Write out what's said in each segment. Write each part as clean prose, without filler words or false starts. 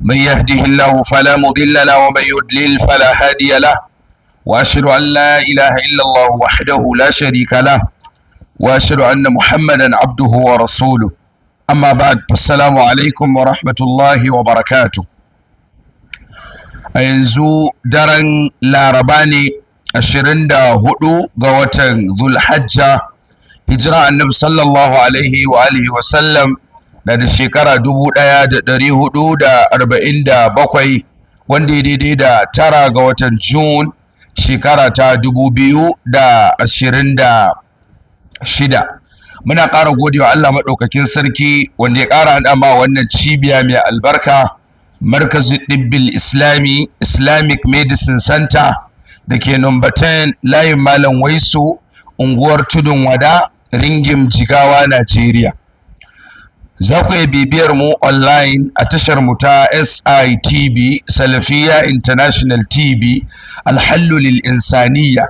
من يهده الله فلا مضل له ومن يضلل فلا هادي له وأشهد أن لا إله إلا الله وحده لا شريك له وأشهد أن محمدا عبده ورسوله أما بعد السلام عليكم ورحمة الله وبركاته. a yanzu daren laraba ne 24 ga watan zulhajja hijira annabi sallallahu alaihi wa alihi wa sallam da shekara 1447 wanda ya daidai da 9 ga watan Jun shekara ta 2026. Muna ƙara godewa Allah maɗaukakin sarki wanda ya ƙara haɗa wannan cibiya mai albarka Markazin Ɗibbil Islami Islamic Medicine Center da ke number 10 layin Malam Waisu unguwar Tudun Wada Ringim Jigawa Najeriya. Za ku iya bibiyar mu online a tashar mu ta SITV Salafiya International TV Alhallu lil Insaniya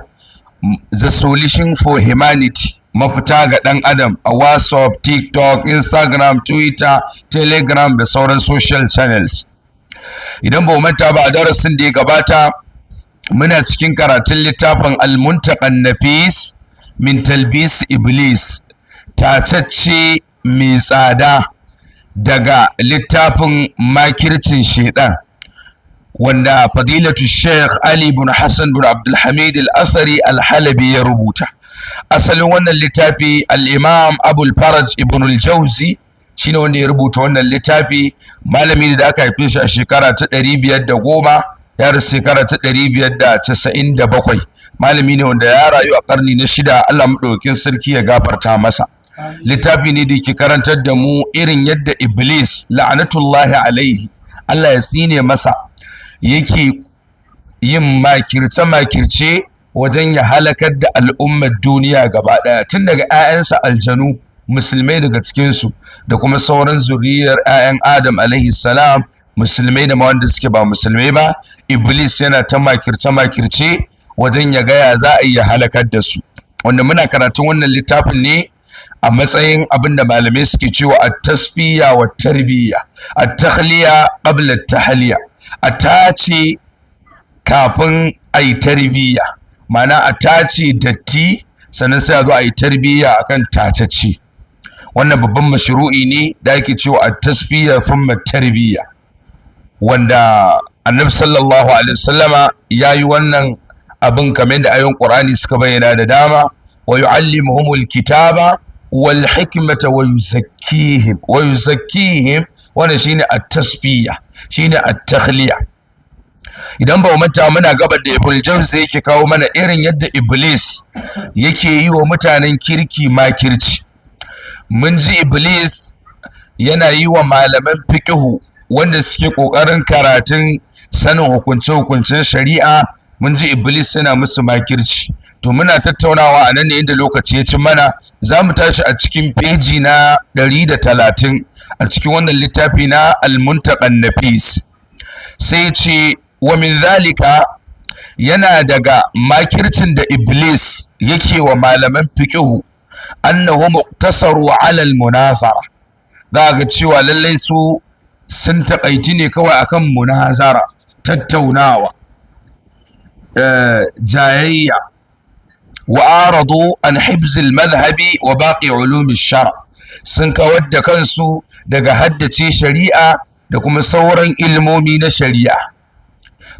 The Solution for Humanity mafita ga ɗan adam a WhatsApp, TikTok, Instagram, Twitter, Telegram da sauran social channels. Idan ba manta ba a darasin da ya gabata muna cikin karatun littafin Al-Muntaqan Nafis min Talbis Iblis, tatacce mai tsada daga littafin makircin shaidan wanda fadilatu Sheikh Ali bin Hassan bin Abdul Hamid Al-Athari Al-Halabi ya rubuta. Asalin wannan littafi al-Imam Abul Faraj Ibn al-Jawzi shine wanda ya rubuta wannan littafi. Malami da aka haife shi a shekara ta 510 ya rasu shekara ta 597. Malami ne wanda ya rayu a karni na 6. Allah madaukakin sarki ya gafarta masa. Littafi ne da ke karantar da mu irin yadda Iblis la'anatullahi alaihi, Allah ya tsine masa, yake yin makirce wajen ya halakar da al'ummar duniya gaba daya, tun daga 'ya'yansa aljanu musulmai daga cikinsu da kuma sauran zuriyar 'ya'yan Adam alaihi salam musulmai da ma wanda suke ba musulmai ba. Iblis yana ta makirce wajen ya gaya za a iya halakar da su, wanda muna karatun wannan littafin ne a matsayin abin da malamai suke cewa at-tasfiya wa tarbiyya, at-takhliya qabla at-tahliya, a tace kafin ayi tarbiyya, ma'ana a tace datti sannan sai a zo ayi tarbiyya akan tacacce. Wannan babban mashru'i ne da ake cewa at-tasfiya thumma tarbiyya, wanda Annabi sallallahu alaihi wasallama yayi wannan abin kamar da ayoyin Qur'ani suka bayyana da dama, wa yu'allimuhumul kitaba wal hikmata wa yuzakkihim wannan shine at-tasfiya, shine at-takhliya. Idan ba mu manta muna gabar da Ibn Jawzi yake kawo mana irin yadda Iblis yake yi wa mutanen kirki makirci. Mun ji Iblis yana yi wa malaman fiqhu wanda suke kokarin karatun sanin hukunce-hukuncen shari'a, mun ji Iblis yana musu makirci. To muna tattaunawa a nan ne inda lokaci ya ci mana. Za mu tashi a cikin peji na 130 a cikin wannan littafi na Al-Muntaqan Nafis. Sai ce wa min zalika, yana daga makircin da Iblis yake wa malaman fiqhu annahu muqtasaru ala al-munazara. Za ga cewa lallai su sun taƙaiti ne kawai akan munazara, tattaunawa, jayayya, wa'aradu an hibzil madhhabi wa baqi ulumi shara, sun kawar da kansu daga haddace shari'a da kuma sauran ilmomi na shari'a.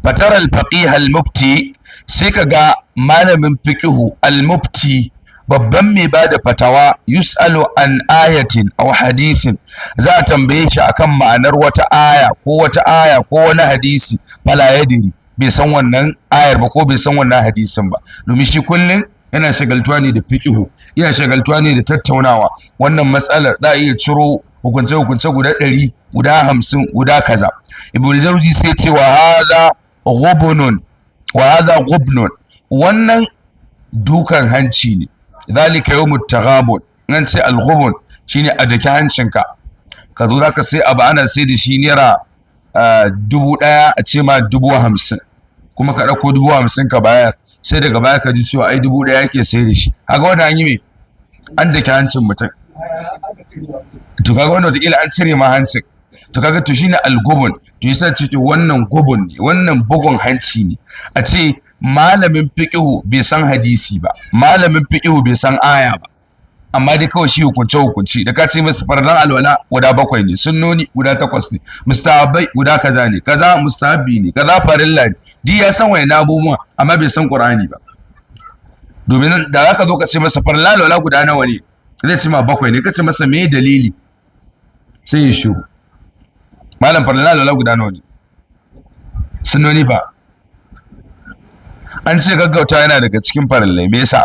Fatar al-faqih al-mufti, sai kaga malamin fiqhu al-mufti babban mai bada fatawa, yus'alu an ayatin aw hadisin, za a tambaye shi akan ma'anar wata aya ko wani hadisi, fala yadiri, bai san wannan ayar ba ko bai san wannan hadisin ba, domin shi kullum yana shagaltuwa ne da fiqhu, yana shagaltuwa ne da tattaunawa. Wannan matsalar za a iya ciro hukunce guda 100, guda 50, guda kaza. Ibn Jawzi sai ce wa hadha ghubnun, wannan dukan hanci ne. Zalika yawmut taghabun, nan ce al-ghubun shine a daki hancinka, ka zo zaka sai abu ana sai da shi naira 1000 a ce ma 50,000, kuma ka dauko 50,000 ka bayar, sai daga baya ka ji cewa ai 1000 yake sai da shi. Kaga wannan an yi me, an daki hancin mutum. To kaga wannan wataƙila an cire ma hancin, to kaga to shine al-gubun, to yasa ce to wannan gubun ne, wannan bugun hanci ne a ce malamin fiqhu bai san hadisi ba, malamin fiqhu bai san aya ba, amma dai kawai shi hukunci da ka ce masa farlan alwala guda 7 ne, sunnoni guda 8 ne, mustahabbai guda kaza ne, kaza mustahabbi ne, kaza farilla ne, di ya san wayannan abubuwan amma bai san qur'ani ba. Domin da zaka zo ka ce masa farlan alwala guda nawa ne, zai ce ma 7 ne, ka ce masa me dalili sai ya shiru. Malam farlan alwala guda nawa ne, sunnoni ba. An ce gaggauta yana daga cikin farillai, me yasa?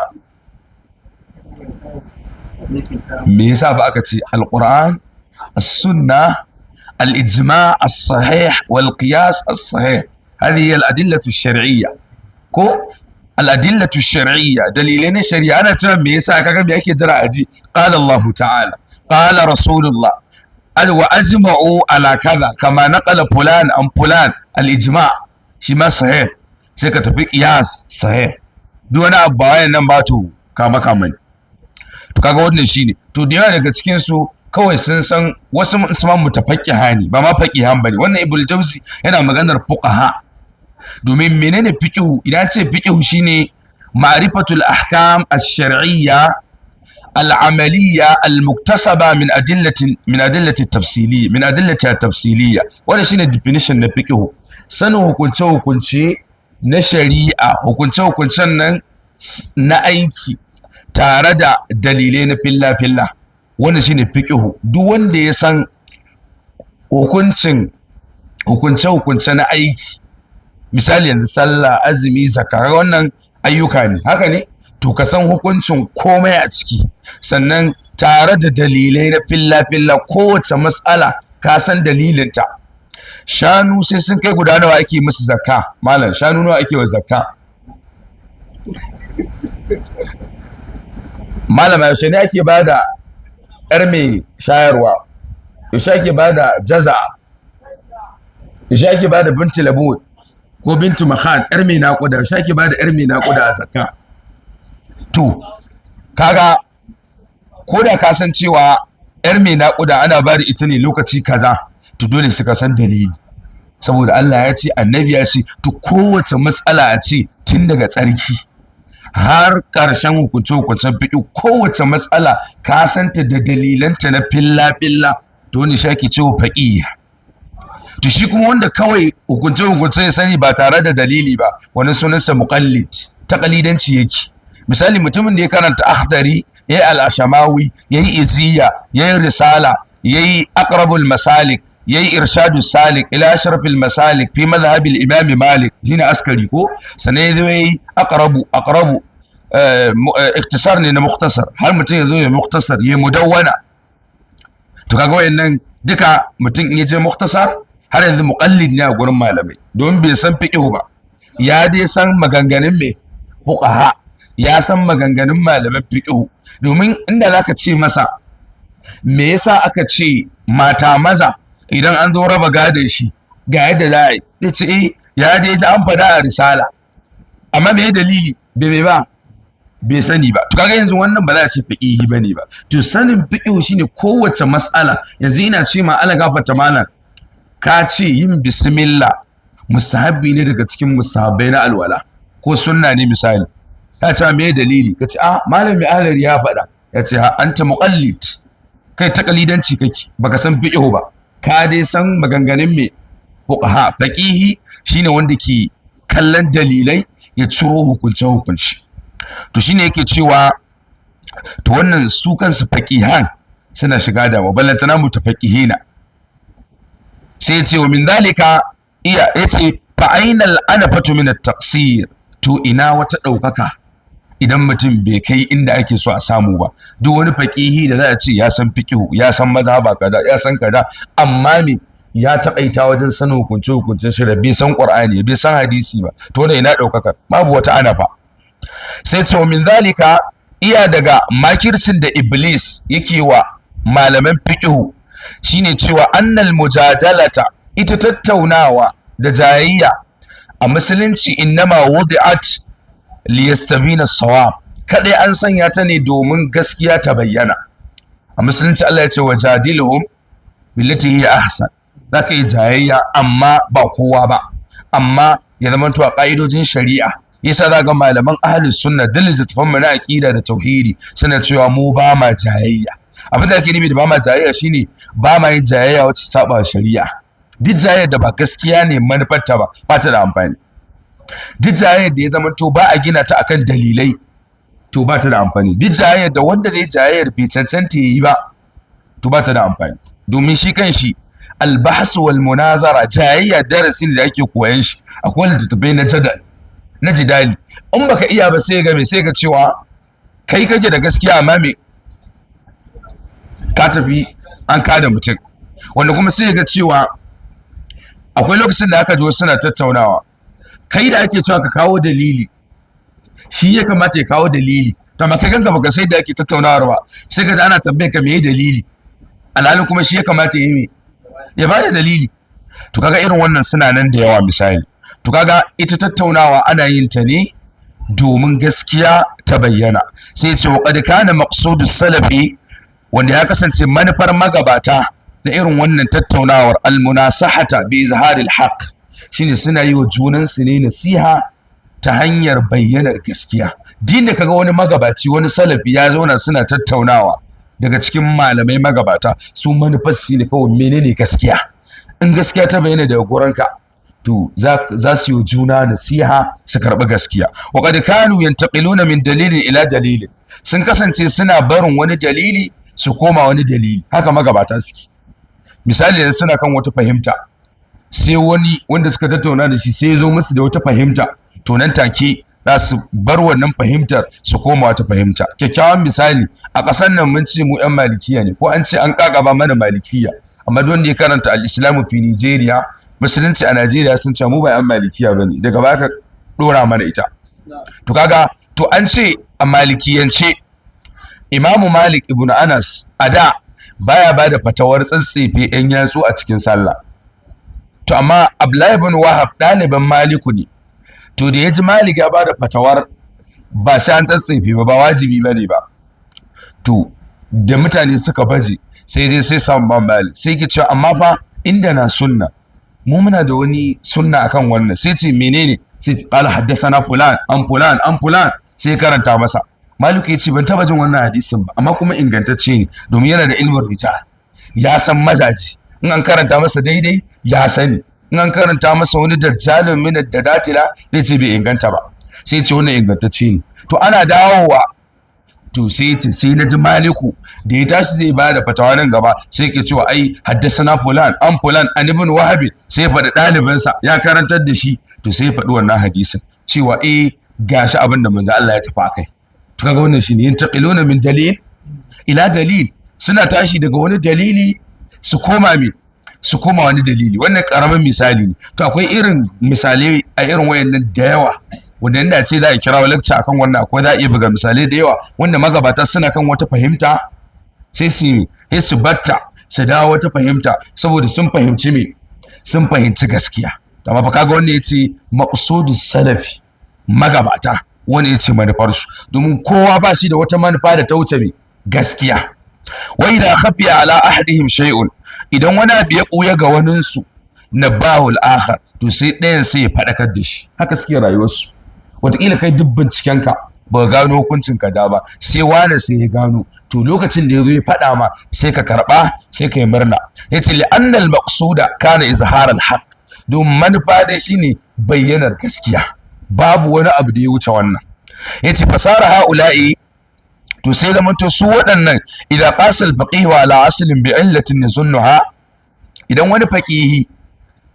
Me yasa ba aka ce alquran, as-sunnah, al-ijma' as-sahih wal qiyas as-sahih, هذه هي الأدلة الشرعية ko al-adillatu shar'iyya, dalilai na shari'a. Ana cewa me yasa, kaga me yake jira aji, qala Allah ta'ala, qala rasulullah, wa ajma'u ala kaza kama naqala fulan an fulan, al-ijma' shi ma sahih, sai ka tafi qiyas sahih. Duk wani abu bayan nan ba to kama to kaga wannan shine. To da yawa daga cikin su kawai sun san, wasu musamman mutafaqqiha ne, ba ma faqihan bane. Wannan Ibn Jawzi yana maganar fuqaha, domin menene fiqhu? Idan ce fiqhu shine ma'rifatul ahkam ash-shar'iyya al-amaliyya al-muktasaba min adillati tafsiliyya. Wannan shine definition na fiqhu, sanin hukunce na shari'a, hukunce-hukuncen nan na aiki tare da dalilai na filla-filla. Wannan shine fiqhu. Duk wanda ya san hukunce na aiki, misali yanzu sallah, azumi, zakka, wannan ayyuka ne, haka ne? To ka san hukuncin komai a ciki, sannan tare da dalilai na filla-filla, kowace matsala ka san dalilinta. Shanu sai sun kai guda nawa ake musu zakka? Malam, shanu nawa ake wa zakka? Malama, yaushe ne ake bada yar mai shayarwa? Yaushe ake bada jaza? Yaushe ake bada binti labud ko bintu mahan, yar mai naƙuda? Yaushe ake bada yar mai naƙuda a zakka? To kaga, ko da ka san cewa yar mai naƙuda ana bada ita ne lokaci kaza, to dole suka san dalili, saboda Allah ya ce, annabi ya ce. To kowace matsala a ce tun daga tsarki har ƙarshen hukunce-hukuncen fiƙi, kowace matsala ka santa da dalilanta na filla-filla, to wani shi ake cewa faƙiya. To shi kuma wanda kawai hukunce-hukunce ya sani ba tare da dalili ba, wani sunansa muqallid, taqlidanci yake. Misali, mutumin da ya karanta akhdari, yayi al-ashamawi, yayi iziya, yayi risala, yayi aqrabul masalik, yayi irshadu salik ila ashrafil masalik fi madhhabil imam malik, shine askari ko, sanai yayi aqrabu ikhtisar ne na mukhtasar, har mutum yazo ya mukhtasar, ya mudawwana. To kaga wayannan duka mutum in yaje mukhtasar, har yanzu muqallid ne a gurin malamai, don bai san fiqh ba, ya dai san maganganun me fuqaha, ya san maganganun malaman fiqh. Domin inda zaka ce masa me yasa aka ce mata maza idan an zo raba gadon shi ga yadda za a yi, zai ce ya dai ji an faɗa a risala, amma me dalili? Bai sani ba. To kaga yanzu wannan ba za a ce fiqihi bane ba. To sanin fiqh shine kowace mas'ala. Yanzu ina ce ma ala gafarta malam, ka ce yin bismillah mustahabbi ne daga cikin mustahabbai na alwala, ko sunna ne misali. Ya ce me dalili? Ka ce malami ahlari ya faɗa. Ya ce anta muqallid, kai taqlidanci kake, baka san fiqh ba, ka dai san maganganun me fuqaha. Faqihi shine wanda ke kallon dalilai ya ciro hukunci. To shine yake cewa, to wannan su kansu faqihan suna shiga da ballantana mutafaqihina. Sai ya ce wa min dalika, yace fa ainal anafatu min at-taqsir. To ina wata ɗaukaka idan mutum bai kai inda ake so a samu ba. Duk wani faqihi da za a ce ya san fiqhu, ya san mazhaba kaza, ya san kaza, amma me ya taƙaita wajen sanin hukuncin shi, bai san qur'ani, bai san hadisi ba, to da ina ɗaukaka? Babu wata anafa. Sai ce min zalika, iya daga makircin da iblis yake wa malaman fiqhu shine cewa annal mujadalata, ita tattaunawa da jayayya a musulunci, innama wudi'at liyastabina sawab, kadai an sanya ta ne domin gaskiya ta bayyana. A musulunci Allah ya ce wajadiluhum billati hiya ahsan, za ka yi jayayya amma ba kowa ba, amma ya zama to a ƙa'idojin shari'a. Yasa za ga malaman ahlus sunna da littattafan mu na aqida da tauhidi suna cewa mu ba ma jayayya. Abin da ake nufi da ba ma jayayya shine ba ma yin jayayya wacce saba shari'a. Duk jayayyar da ba gaskiya ne manufarta ba ta da amfani. Duk jayayyar da ya zama to ba a gina ta akan dalilai to ba ta da amfani. Duk jayayyar da wanda zai jayayyar bai cancanta yi ba to ba ta da amfani. Domin shi kan shi albahs wal munazara jayayya darasin da ake koyan shi akwai littattafai na jidali. In baka iya ba sai ga cewa kai kake da gaskiya amma me ka tafi an kada mutum, wanda kuma sai ga cewa akwai lokacin da aka ji suna tattaunawa, kai da ake cewa ka kawo dalili shi ya kamata ya kawo dalili, to amma kai kanka baka sai da ake tattaunawar ba, sai ka ji ana tambaye ka meye dalili, alhalin kuma shi ya kamata ya bada dalili. To kaga irin wannan suna nan da yawa misali. To kaga ita tattaunawa ana yin ta ne domin gaskiya ta bayyana. Sai ce wa qad kana maqsudu salafi, wanda ya kasance manufar magabata da irin wannan tattaunawar almunasahata bi izharil haqq, shine suna yi wa junansu ne nasiha ta hanyar bayyanar gaskiya. Din da kaga wani magabaci wani salafi ya zauna suna tattaunawa daga cikin malamai magabata, su manufar su ne kawai menene gaskiya. In gaskiya ta bayyana daga gurinka to za su yi juna nasiha su karɓi gaskiya. Wa qad kanu yantaqiluna min dalilin ila dalilin, sun kasance suna barin wani dalili su koma wani dalili. Haka magabata suke. Misali yanzu suna kan wata fahimta, sai wani wanda suka tattauna da shi sai ya zo musu da wata fahimta, to nan take za su bar wannan fahimtar su koma wata fahimta. Kyakkyawan misali, a ƙasar nan mun ce mu 'yan malikiya ne, ko an ce an ƙaƙaba mana malikiya, amma don da ya karanta al-islamu fi Nigeria, musulunci a Najeriya sun ce mu ba 'yan malikiya bane, daga baya ka dora mana ita. To kaga to an ce a malikiyance Imamu Malik ibn Anas a da baya ba da fatawar tsantsefe 'yan yatsu a cikin sallah. To amma Abdullahi ibn Wahab ɗaliban Maliku ne, to da ya ji Malik ya ba da fatawar ba sai an tsantsefe ba wajibi bane ba, to da mutane suka baje sai samu ban Malik sai ke cewa amma fa inda na sunna, mu muna da wani sunna akan wannan. Sai ce menene? Sai ce qala haddathana fulan an fulan sai karanta masa. Maliku ya ce ban taba jin wannan hadisin ba, amma kuma ingantacce ne domin yana da ilmin rijal, ya san mazaji. In an karanta masa daidai ya sani, in an karanta masa wani dajjalin min ad-dajatila zai ce bai inganta ba, sai ce wannan ingantacce ne. To ana dawowa to sai ce sai na ji Maliku da ya tashi zai ba da fatawa nan gaba sai ke cewa ai haddasana fulan an ibn Wahab, sai faɗi ɗalibinsa ya karantar da shi, to sai faɗi wannan hadisin cewa gashi abin da manzo Allah ya tafi akai. To kaga wannan shine yantaqiluna min dalil ila dalil, suna tashi daga wani dalili su koma wani dalili. Wannan karamin misali ne. To akwai irin misalai a irin wayannan da yawa, wanda inda ce za a kira lecture akan wannan akwai za a iya buga misalai da yawa wanda magabata suna kan wata fahimta sai su batta su dawo wata fahimta saboda sun fahimci gaskiya. Amma fa kaga wanda yace maqsudus salafi magabata, wani yace manufarsu, domin kowa ba shi da wata manufa da ta wuce gaskiya. Wa idha khafiya ala ahadihim shay'un, idan wani abu ya kuya ga waninsu nabahul akhar, to sai ɗayan sai ya faɗakar da shi. Haka suke rayuwarsu. Wataƙila kai duk bincikenka ba gano hukuncin ka da ba, sai wani sai ya gano, to lokacin da ya zo ya faɗa ma sai ka karɓa sai ka yi murna. Ya ce li'annal maqsuda kana izhar al-haq, domin manufa dai shine bayyanar gaskiya, babu wani abu da ya wuce wannan. Ya ce fasara ha'ula'i, to sai da to su waɗannan idan qasal faqih ala aslin bi illatin yazunnuha, idan wani faqihi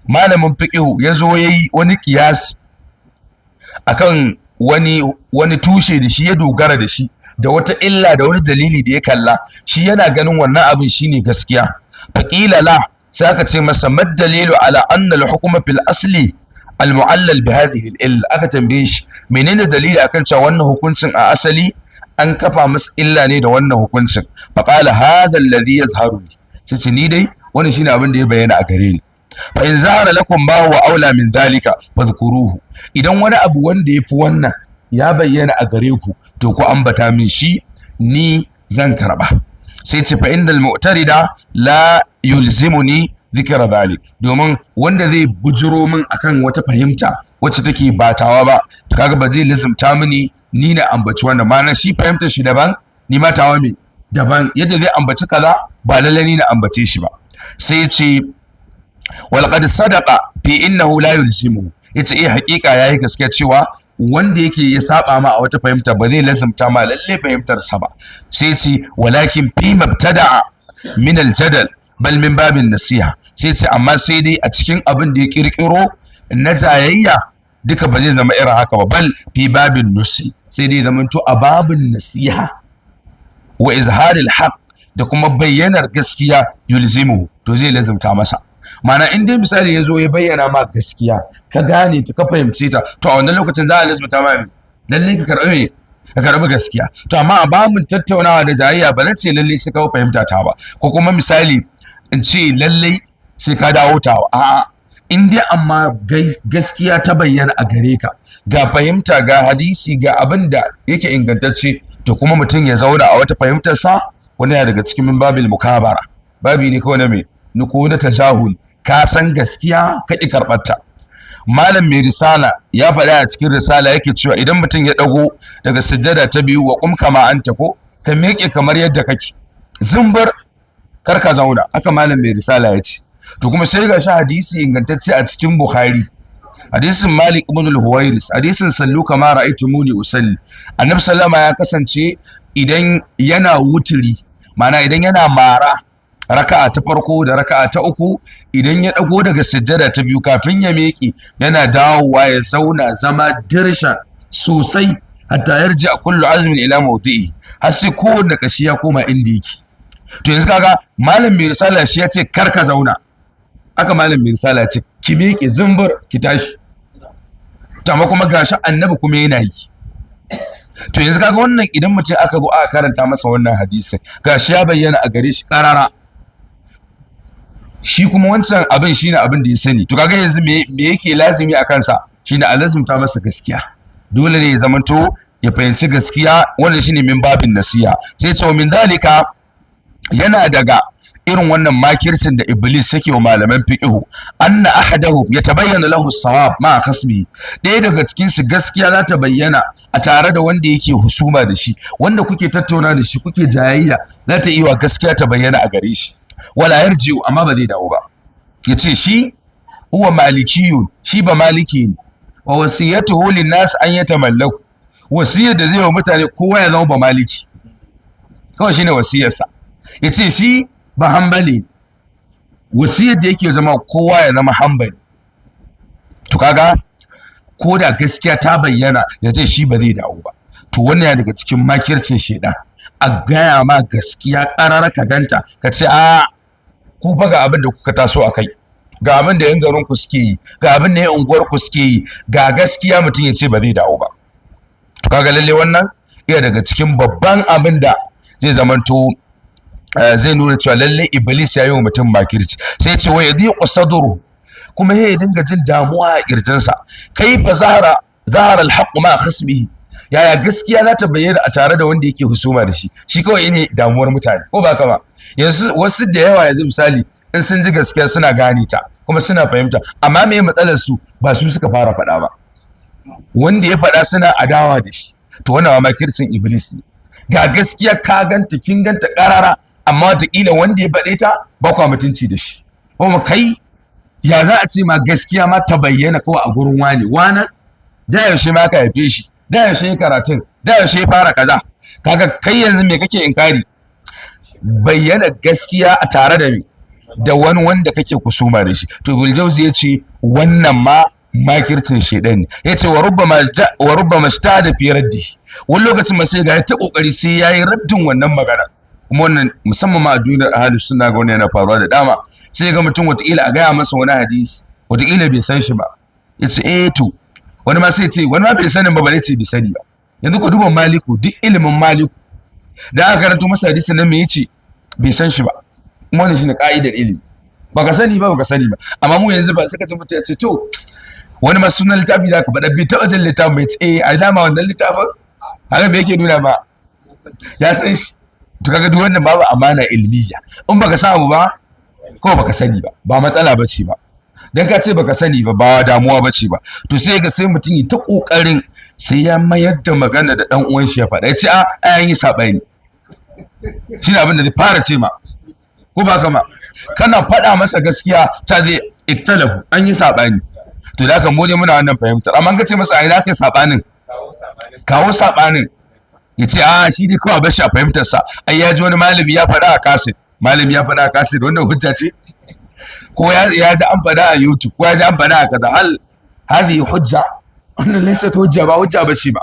malamin fiqh ya zo yayi wani kiyasi akan wani tushe da shi ya dogara da shi, da wata illa da wani dalili da ya kalla, shi yana ganin wannan abin shine gaskiya. Faqila la, sai aka ce masa mad dalilu ala anna al-hukma fil asli al-mu'allal bi hadhihi al-illa. Aka tambaye shi menene dalili akan cewa wannan hukuncin a asali an kafa masa illa ne da wannan hukuncin. Faqala hadha alladhi yazharu, sai ce ni dai wannan shine abin da ya bayyana a gare ni. Fa in zahara lakum ma huwa aula min dhalika fadhkuruhu, idan wani abu wanda yafi wannan ya bayyana a gare ku to ku ambata min shi, ni zan karba. Sai ce fa indal mu'tarida la yulzimuni zikra dhalik, domin wanda zai bujiro min akan wata fahimta wacce take batawa ba, to kaga ba zai lizumta mini ni na ambaci wannan, ma'ana shi fahimtar shi daban, ni ma tawa me daban, yadda zai ambaci kaza ba lalle ni na ambace shi ba. Sai ya ce wal qad sadaqa fi innahu la yulzimu, yace hakika yayi gaskiya cewa wanda yake ya saba ma a wata fahimta ba zai lazumta ma lalle fahimtar sa ba. Sai ce walakin fi mabtada'a min al-jadal bal min babin nasiha, sai ce amma sai dai a cikin abin da ya kirkiro na jayayya duka ba zai zama irin haka ba, bal fi babin nusi, sai dai zamanto a babin nasiha wa izharil haqq da kuma bayyanar gaskiya yulzimu, to zai lazumta masa. Mana in dai misali ya zo ya bayyana ma gaskiya ka gane ta ka fahimce ta, to a wannan lokacin za a lazumta ma lalle ka karɓi gaskiya. To amma a bamun tattaunawa da jayayya ba zan ce lalle sai ka fahimta ta ba, ko kuma misali in ce lalle sai ka dawo ta ba, a'a in dai amma gaskiya ta bayyana a gare ka, ga fahimta ga hadisi ga abin da yake ingantacce, to kuma mutum ya zauna a wata fahimtar sa, wani ya daga cikin min babil mukabara, babi ne kawai na me ko na tashahul, ka san gaskiya ka ƙi karɓarta. Malam mai risala ya faɗa a cikin risala yake cewa idan mutum ya ɗago daga sujjada ta biyu wa ƙum kama anta, ko ka miƙe kamar yadda kake zumbar, kar ka zauna, haka malam mai risala ya ce. To kuma sai ga shi hadisi ingantacce a cikin Bukhari, hadisin Malik ibn al-Huwairis, hadisin sallu kama ra'aytumuni usalli, annabi sallama ya kasance idan yana wuturi, ma'ana idan yana mara raka'a ta farko da raka'a ta uku, idan ya dago daga sujjada ta biyu kafin ya miƙe yana dawowa ya zauna zama dirsha sosai hatta yarji a kullu azmin ila mawdi'i, har sai kowanne kashi ya koma inda yake. To yanzu kaga malam mai risala shi ya ce kar ka zauna, aka malam mai risala ya ce ki miƙe zumbur ki tashi, to amma kuma gashi annabi kuma yana yi. To yanzu kaga wannan idan mutum aka zo aka karanta masa wannan hadisin gashi ya bayyana a gare shi karara, shi kuma wancan abin shine abin da ya sani, to kaga yanzu me yake lazimi a kansa shine a lazimta masa gaskiya, dole ne ya zamanto ya fahimci gaskiya, wannan shine min babin nasiha. Sai ce min dalika, yana daga irin wannan makircin da iblis yake wa malaman fiqhu, anna ahadahum yatabayyana lahu as-sawab ma khasmi, ɗaya daga cikin su gaskiya za ta bayyana a tare da wanda yake husuma da shi, wanda kuke tattauna da shi kuke jayayya, za ta iya gaskiya ta bayyana a gare shi, wala yarji'u, amma ba zai dawo ba, yace shi huwa malikiyun, shi ba maliki ne, wa wasiyatuhu lin-nas an yatamallaku, wasiyar da zai wa mutane kowa ya zama ba maliki, kawai shine wasiyarsa. Yace shi ba hambali, wasiyar da yake zama kowa ya zama hambali. To kaga ko da gaskiya ta bayyana ya ce shi ba zai dawo ba, to wannan ya daga cikin makircin shedan, a gaya ma gaskiya ƙarara ka ganta ka ce a ku fa ga abin da kuka taso a kai, ga abin da yan garin ku suke yi, ga abin da yan unguwar ku suke yi, ga gaskiya mutum ya ce ba zai dawo ba. To kaga lalle wannan iya daga cikin babban abin da zai zamanto zai nuna cewa lalle iblis ya yi wa mutum makirci. Sai ce wa yadiqu sadru, kuma ya dinga jin damuwa a kirjinsa, kaifa zahara al-haqq ma khasmihi, yaya gaskiya za ta bayyana a tare da wanda yake husuma da shi, shi kawai ne damuwar mutane, ko ba ka ba. Yanzu wasu da yawa yanzu misali in sun ji gaskiya suna gane ta kuma suna fahimta, amma me matsalar su ba su suka fara faɗa ba, wanda ya faɗa suna adawa da shi, to wannan makircin iblis ne. Ga gaskiya ka ganta kin ganta karara, amma wataƙila wanda ya faɗe ta ba kwa mutunci da shi, kuma kai ya za a ce ma gaskiya ma ta bayyana kawai a gurin wani da yaushe ma ka haife shi, da yaushe ya karatun, da yaushe ya fara kaza, kaga kai yanzu me kake inkari? Bayyana gaskiya a tare da wani wanda kake kusuma da shi. To Ibn Jawzi ya ce wannan ma makircin shedan ne. Ya ce wa rubbama stada fi raddi, wani lokacin ma sai ga ta kokari sai yayi raddin wannan magana, kuma wannan musamman ma a duniyar ahlus sunna ga wannan yana faruwa da dama. Sai ga mutum wataƙila a gaya masa wani hadisi, wataƙila bai san shi ba, ya ce to wani ma sai ce wani ma bai sanin ba, bare ce bai sani ba. Yanzu ku duba Maliku, duk ilimin Maliku da aka karanto masa hadisin nan me yace bai san shi ba, kuma wannan shine ka'idar ilimi, baka sani ba, amma mu yanzu ba sai ka ce mutum ya ce to wani ma sunan littafi zaka faɗa bai taɓa jin littafin mai ce a dama wannan littafin haka me yake nuna ma ya san shi. To kaga duk wannan babu amana ilmiya, in baka samu ba kawai baka sani ba matsala bace ba dan ka ce baka sani ba damuwa bace ba. To sai ga sai mutum yi ta kokarin sai ya mayar da magana da dan uwan shi ya faɗa, ya ce a an yi sabani, shine abin da zai fara ce ma, ko ba kama kana faɗa masa gaskiya ta zai iktalafu an yi sabani. To da haka mu ne muna wannan fahimtar, amma ka ce masa ai na kai sabanin kawo sabanin, ya ce a shi ne kawai bashi a fahimtarsa, ai ya ji wani malami ya faɗa a kaset, wannan hujja ce, ko ya ji an faɗa a YouTube, ko ya ji an faɗa a kaza, hal hadhihi hujja, wannan laysa hujja, ba hujja bace ba.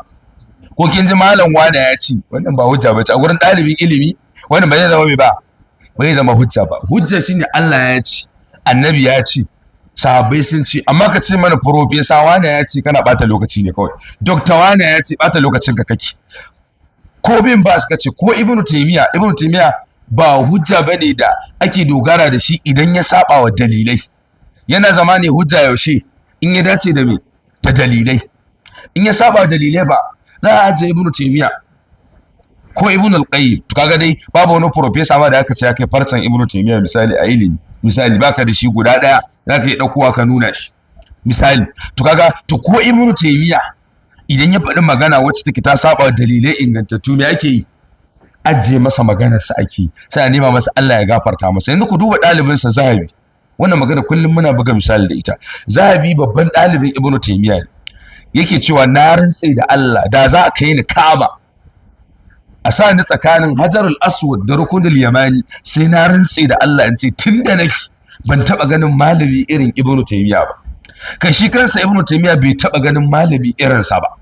Ko kin ji malam wani ya ci, wannan ba hujja bace a gurin ɗalibin ilimi, wannan ba zai zama mai ba zai zama hujja ba. Hujja shine Allah ya ci, annabi ya ci, sahabbai sun ci. Amma ka ce mana profesa wani ya ci, kana bata lokaci ne kawai. Dokta wani ya ci, bata lokacin ka kake. Ko bin ba suka ce, ko ibnu taymiya ba hujja bane da ake dogara da shi idan ya saba wa dalilai. Yana zama ne hujja yaushe in ya dace da me da dalilai. In ya saba dalilai ba za a ajiye ibnu taymiya ko ibnu al-qayyim. To kaga dai babu wani professor ma da aka ce ya kai farcen ibnu taymiya misali a ilimi, misali baka da shi guda daya zaka yi daukowa ka nuna shi misali. To kaga to ko ibnu taymiya idan ya faɗi magana wacce take ta saba dalilai ingantattu me ake yi? Ajiye masa maganarsa ake, sai a nema masa Allah ya gafarta masa. Yanzu ku duba ɗalibinsa Zahabi, wannan magana kullum muna buga misali da ita. Zahabi babban ɗalibin ibnu taymiya ne, yake cewa na rantse da Allah da za a kai ni Ka'aba a sa ni tsakanin Hajarul Aswad da Rukunul Yamani, sai na rantse da Allah in ce tunda nake ban taba ganin malami irin ibnu taymiya ba. Kan shi kansa ibnu taymiya bai taba ganin malami irinsa ba,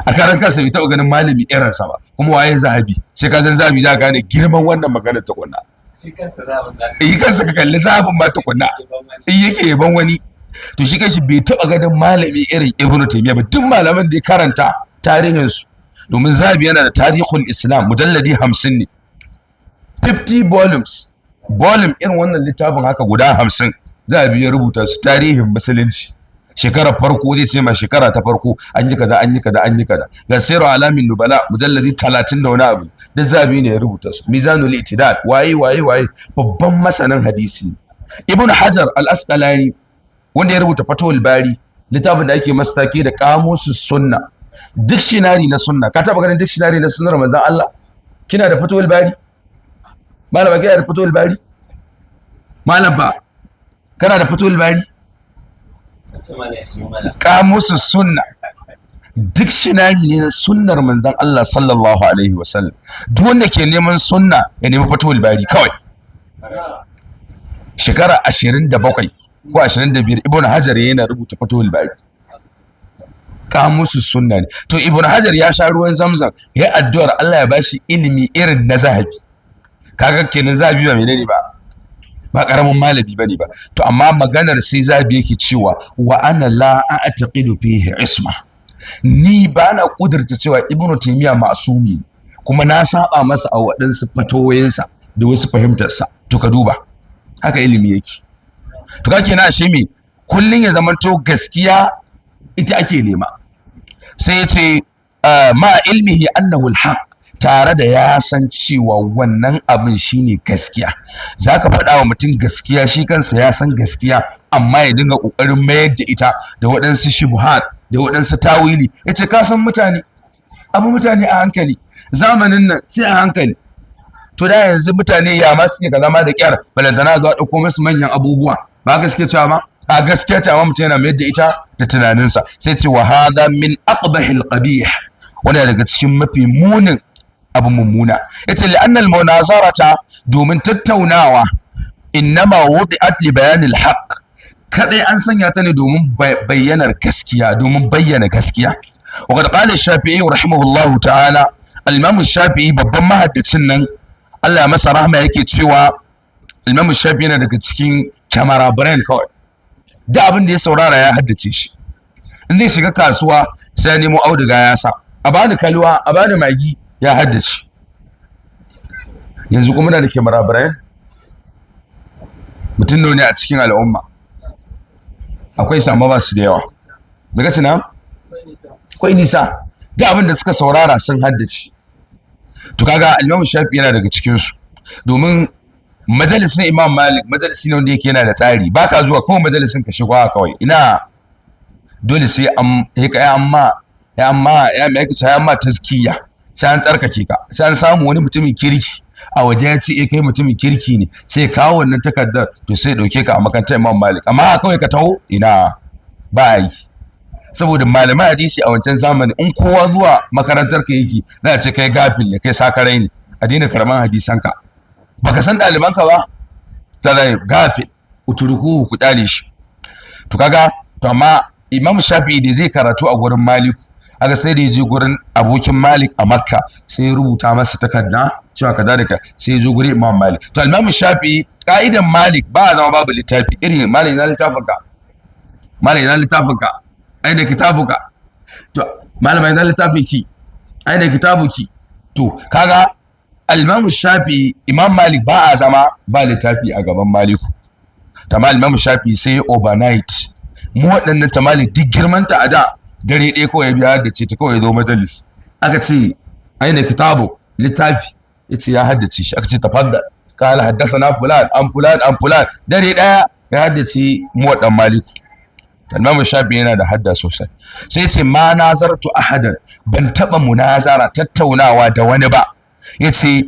a karan kansa bai taba ganin malami irinsa ba. Kuma waye Zahabi? Sai ka san Zahabi za ka gane girman wannan magana ta kunna. Shi kansa ka kalli Zahabin ba ta kunna in yake yaban wani. To shi kanshi bai taba ganin malami irin ibnu taymiya ba. Duk malaman da ya karanta tarihin su, domin Zahabi yana da tarihul Islam mujalladi 50 ne, 50 volume irin wannan littafin haka guda 50 Zahabi ya rubuta su, tarihin musulunci. Shekarar farko zai ce ma shekara ta farko an yi kaza. Ga Sirru Alamin Nubala mujalladi 30 da wani abu da Zahabi ne ya rubuta su. Mizanul Itidal waye babban masanin hadisi. Ibn Hajar al-Asqalani wanda ya rubuta Fathul Bari, littafin da ake masa take da Qamusus Sunna, dictionary na sunna. Ka taba ganin dictionary na sunnar manzon Allah? Kina da Fathul Bari? Malama kina da Fathul Bari? Malam ba kana da Fathul Bari? Qamusus Sunna dictionary ne na sunnar manzon Allah sallallahu alaihi wasallam. Duk wanda ke neman sunna ya nemi Fathul Bari kawai. Shekara 27 ko 25 Ibn Hajar yana rubuta Fathul Bari. Qamusus Sunna ne. To Ibn Hajar ya sha ruwan Zamzam, ya addu'ar Allah ya bashi ilimi irin na Zahabi. Kaga kenan Zahabi ba menene ba karamin malami bane ba. To amma maganar sai Zahabi yake cewa wa ana la a'taqidu fihi isma, ni ba na kudurta cewa ibnu taymiya ma'sumi, kuma na saba masa a waɗansu fatawoyinsa da wasu fahimtarsa. To ka duba haka ilimi yake. To kake na ashe me kullun ya zamanto gaskiya ita ake nema. Sai ya ce ma ilmihi annahu alhaq, tare da ya san cewa wannan abin shine gaskiya. Zaka faɗa wa mutum gaskiya, shi kansa ya san gaskiya, amma ya dinga ƙoƙarin mayar da ita da waɗansu shubuhat da waɗansu tawili. Yace ka san mutane a hankali, zamanin nan sai a hankali. To da yanzu mutane ya ma suke kaza ma da kyar, balantana zuwa ɗauko musu manyan abubuwa. Ba gaskiya cewa ma a gaskiya ce, amma mutum yana mayar da ita da tunaninsa. Sai ce wa hadha min aqbahil qabih, wanda daga cikin mafi munin abu mummuna. Yace li annal munazarata, domin tattaunawa, innama wudi'at li bayanil haqq, kadai an sanya ta ne domin bayyanar gaskiya, domin bayyana gaskiya. Wa qad qala Shafi'i rahimahullahu ta'ala, al-Imam Shafi'i babban mahaddicin nan Allah ya masa rahma yake cewa, Imam Shafi'i yana daga cikin camera brain kawai, da abin da ya saurara ya haddace shi. In zai shiga kasuwa sai ya nemo auduga ya sa, a bani kalwa, a bani magi, ya haddace. Yanzu kuma muna da camera brain, mutum nawa ne a cikin al'umma? Akwai sama ba su da yawa. Daga tuna akwai nisa, da abin da suka saurara sun haddace. To kaga Imam Shafi'i yana daga cikin su, domin majalis na Imam Malik majalisi ne wanda yake yana da tsari, baka zuwa kawai majalisin ka shigo kawai, ina dole sai an ya amma tazkiya, sai an tsarkake ka, sai an samu wani mutumin kirki a waje ya ce kai mutumin kirki ne, sai kawo wannan takardar, to sai dauke ka a makarantar Imam Malik. Amma kawai ka taho, ina ba yi, saboda malaman hadisi a wancan zamani in kowa zuwa makarantar ka yake za a ce kai gafil ne, kai sakarai ne, a daina karaman hadisan ka, baka san ɗaliban ka ba, tare gafil uturuku ku dale shi. To kaga, to amma Imam Shafi'i da zai karatu a gurin Malik, aka sai da ya je gurin abokin Malik a Makka, sai ya rubuta masa takarda cewa kaza da ka, sai ya zo gurin Imam Malik. To Imam Shafi'i ka'idan Malik ba a zama babu littafi, irin Malik na littafin ka, Malik na littafin ka, ai da kitabuka, to malama na littafin ki, ai da kitabuki. To kaga Imam Shafi'i, Imam Malik ba a zama ba littafi a gaban Maliku. Tamal Imam Shafi'i sai overnight, mu waɗannan tamali duk girmanta a da dare ɗaya kawai biya haddace ta, kawai zo majalis aka ce aina kitabu littafi, ya ce ya haddace shi, aka ce tafaddal kala haddasa na fulan an fulan an fulan, dare ɗaya ya haddace mu waɗan Maliku. Imam Shafi'i yana da hadda sosai. Sai ce ma nazartu ahadan, ban taɓa munazara tattaunawa da wani ba, ya ce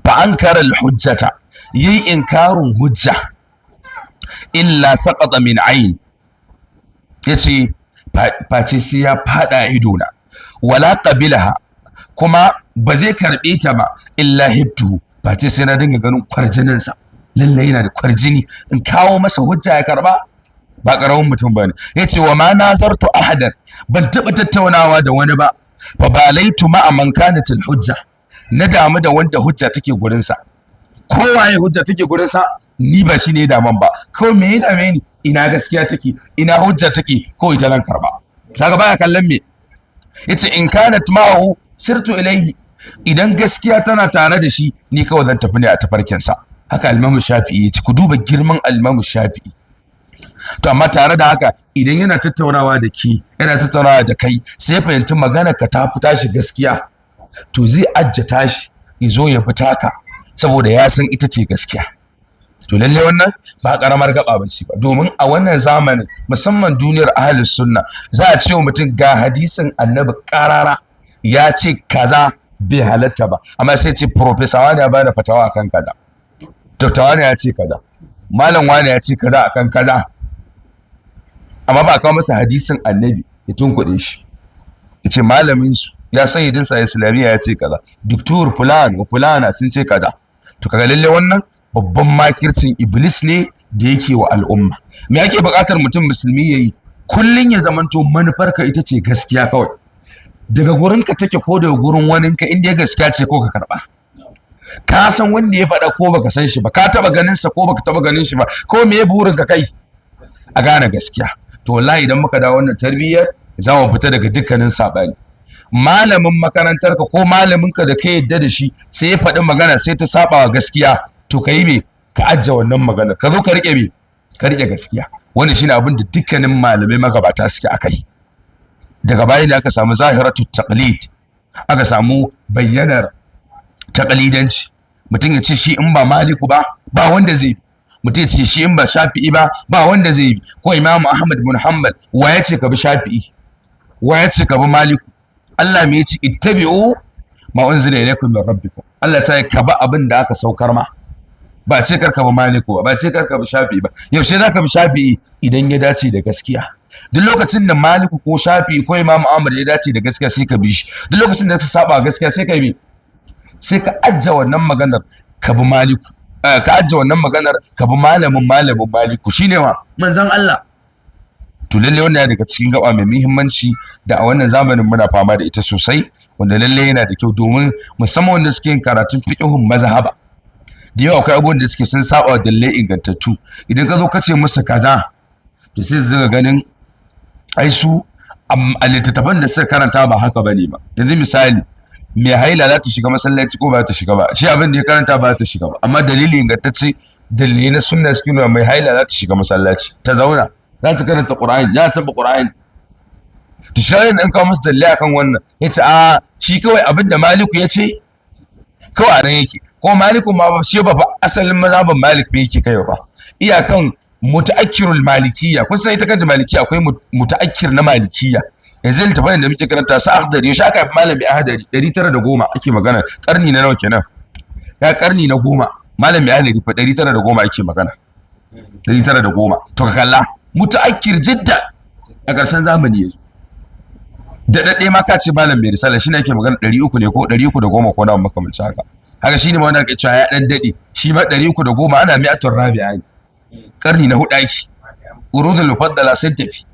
fa ankara al-hujjata, yi inkarun hujja, illa saqata min ayn, ya ce face sai ya fada idona, wala qabilaha, kuma ba zai karbe ta ba, illa hibtu, face sai na dinga ganin kwarjininsa, lallai yana da kwarjini, in kawo masa hujja ya karba, ba karamin mutum bane. Ya ce wa ma nazartu ahadan, ban taba tattaunawa da wani ba, fa balaitu ma man kanat hujja, na damu da wanda hujja take gurinsa, kowaye hujja take gurinsa ni ba shi ne daman ba, kawai me ya dame ni, ina gaskiya take, ina hujja take, ko ita nan karba. Kaga baya kallon me, yace in kanat ma'ahu sirtu ilaihi, idan gaskiya tana tare da shi ni kawai zan tafi ne a tafarkin sa. Haka Imam Shafi'i yace, ku duba girman Imam Shafi'i. To amma tare da haka, idan yana tattaunawa da ki, yana tattaunawa da kai, sai fahimci magana ka ta fita shi gaskiya, to zai ajjata shi ya zo ya fita ka, saboda ya san ita ce gaskiya. To lalle wannan ba karamar gaba ba ce ba, domin a wannan zamanin musamman duniyar ahlus sunna za a ce wa mutum ga hadisin annabi karara ya ce kaza bai halatta ba, amma sai ce professor wani ya bada fatawa akan kaza, doctor wani ya ce kaza, malam wani ya ce kaza akan kaza, amma ba kawo masa hadisin annabi ya tunkuɗe shi, ya ce malamin su ya sayyidin sa islamiyya ya ce kaza, doktor fulan wa fulana sun ce kaza. To kaga lalle wannan babban makircin iblis ne da yake wa al'umma. Me yake buƙatar mutum musulmi yayi? Kullun ya zamanto manufarka ita ce gaskiya kawai, daga gurinka take ko daga gurin waninka, inda ya gaskiya ce ko ka karba. Ka san wanda ya faɗa ko baka san shi ba, ka taɓa ganin sa ko baka taɓa ganin shi ba, ko me burinka kai a gane gaskiya. To wallahi idan muka dawo wannan tarbiyyar za mu fita daga dukkanin saɓani. Malamin makarantarka ko malaminka da ka yadda da shi sai ya faɗi magana sai ta saba wa gaskiya, to ka yi me, ka ajiye wannan maganar, ka zo ka riƙe me, ka riƙe gaskiya. Wannan shine abin da dukkanin malamai magabata suke akai. Daga baya ne aka samu zahiratu taqlid, aka samu bayyanar taqlidanci. Mutum ya ce shi in ba Maliku ba wanda zai bi, mutum ya ce shi in ba Shafi'i ba wanda zai bi, ko Imam Ahmad bin Hanbal wa ya ce ka bi Shafi'i, wa ya ce ka bi Maliku? Allah me yace ittabi'u ma unzila ilaykum min rabbikum, Allah ta yi ka ba abin da aka saukar ma, ba ce karka bi Maliku ba ce karka bi Shafi'i ba. Yaushe zaka bi Shafi'i? Idan ya dace da gaskiya. Duk lokacin da Maliku ko Shafi'i ko Imam Ahmad ya dace da gaskiya sai ka bi shi, duk lokacin da ta saba gaskiya sai ka bi, sai ka ajje wannan maganar ka bi Maliku, ka ajje wannan maganar ka bi malamin Maliku shine wa manzon Allah. To lalle wannan daga cikin gaba mai muhimmanci da a wannan zamanin muna fama da ita sosai, wanda lalle yana da kyau, domin musamman wanda suke yin karatun fiqhun mazhaba da yawa akwai abubuwan da suke sun saba dalilai ingantattu. Idan ka zo ka ce musu kaza, to sai su ga ganin ai su a littattafan da suka karanta ba haka bane ba. Yanzu misali, mai haila za ta shiga masallaci ko ba ta shiga ba, shi abin da ya karanta ba ta shiga ba, amma dalili ingantacce, dalilai na sunna suke nuna mai haila za ta shiga masallaci, ta zauna, za ta karanta Qur'ani, ya taɓa Qur'ani. To shi in kawo musu dalilai akan wannan, ya ce a shi kawai abin da Maliku ya ce kawai nan yake ko maliku ma shi ba fa asalin mazhabin malik bai yake kai ba iyakan mutaakkirul malikiyya kun san ita kanta malikiyya akwai mutaakkir na malikiyya yanzu littafin da muke karanta sa akhdari ya shaka malami ahdari 910 ake magana karni na nawa kenan ya karni na 10 malami ahdari fa 910 ake magana 910 to ka kalla mutaakkir jidda a ƙarshen zamani yanzu da dadde ma ka ce malam mai risala shine yake magana 300 ne ko 310 ko da makamancin haka shine ma wanda ake cewa ya dan dade shi ma 310 ana mi'atul rabi'a karni na 4 ake urudul mufaddala sun tafi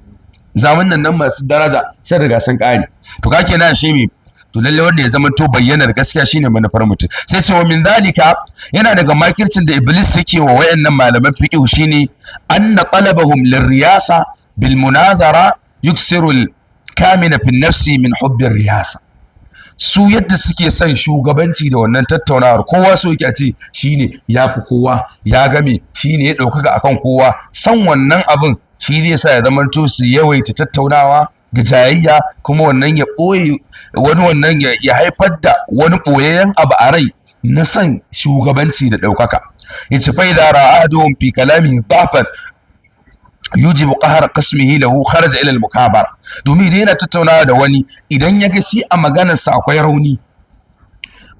zamanin nan masu daraja sai riga sun kare to kake na shi me to lalle wanda ya zama to bayyanar gaskiya shine manufar mutum sai ce wa min zalika yana daga makircin da iblis yake wa wayannan malaman fiqh shine anna talabahum lirriyasa bil munazara yuksiru al kamina fi nafsi min hubbi riyasa su yadda suke son shugabanci da wannan tattaunawar kowa so yake a ce shine yafi kowa ya game shine ya ɗaukaka akan kowa san wannan abin shi zai sa ya zama to su yawaita tattaunawa da jayayya kuma wannan ya ɓoye wani wannan ya haifar da wani ɓoyayyen abu a rai na son shugabanci da ɗaukaka ya ce faida ra'adun fi kalami dafan yujibu qahar qasmihi lahu kharaja ila al-mukabara domin idan yana tattaunawa da wani idan ya ga shi a maganarsa akwai rauni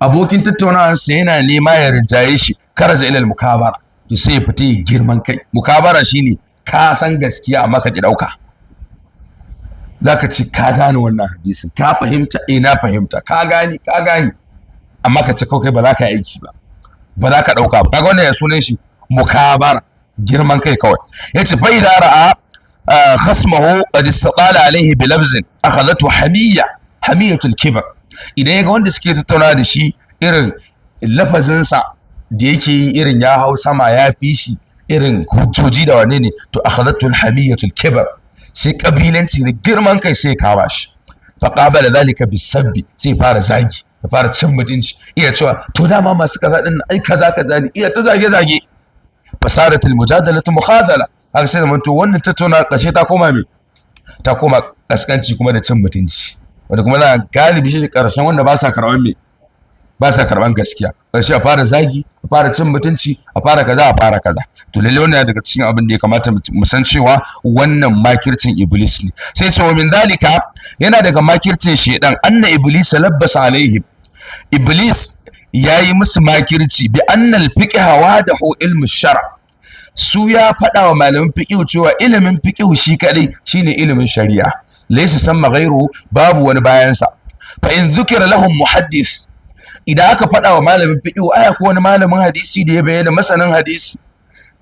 abokin tattaunawarsa yana nema ya rinjaye shi kharaja ila al-mukabara to sai ya fita girman kai mukabara shine ka san gaskiya amma ka ki dauka zaka ci ka gane wannan hadisin ka fahimta na fahimta ka gani amma ka ci kai ba za ka aiki ba za ka dauka ba kaga wannan ya sunan shi mukabara girman kai kawai yace fa idza ra'a khasmahu qad istaqala alayhi bi labzin akhadhatu hamiyatul kibr idan yaga wanda suke tattauna da shi irin lafazin sa da yake yi irin ya hau sama ya fi shi irin hujjoji da wane ne to akhadhatu hamiyatul kibr sai kabilanci da girman kai sai kawa shi fa qabala dhalika bisabbi sai fara zagi ya fara cin mutunci iya cewa to dama masu kaza din ai kaza ne iya ta zage fasaratul mujadalatu mukhadala haka sai zaman to wannan tattauna kashe ta koma kaskanci kuma da cin mutunci wanda kuma na galibi shi karshen wanda ba sa karban gaskiya karshe a fara zagi a fara cin mutunci a fara kaza to lalle wannan daga cikin abin da ya kamata mu san cewa wannan makircin iblis ne sai ce wa min dalika yana daga makircin shedan anna iblis labbasa alaihim iblis yayi musu makirci bi annal fiqha wadahu ilmu shar su ya faɗa wa malamin fiqh cewa ilimin fiqh shi kadai shine ilimin shari'a laysa samma ghayru babu wani bayan sa fa in dhukira lahum muhaddis idan aka faɗa wa malamin fiqh aya ko wani malamin hadisi da ya bayyana masanin hadisi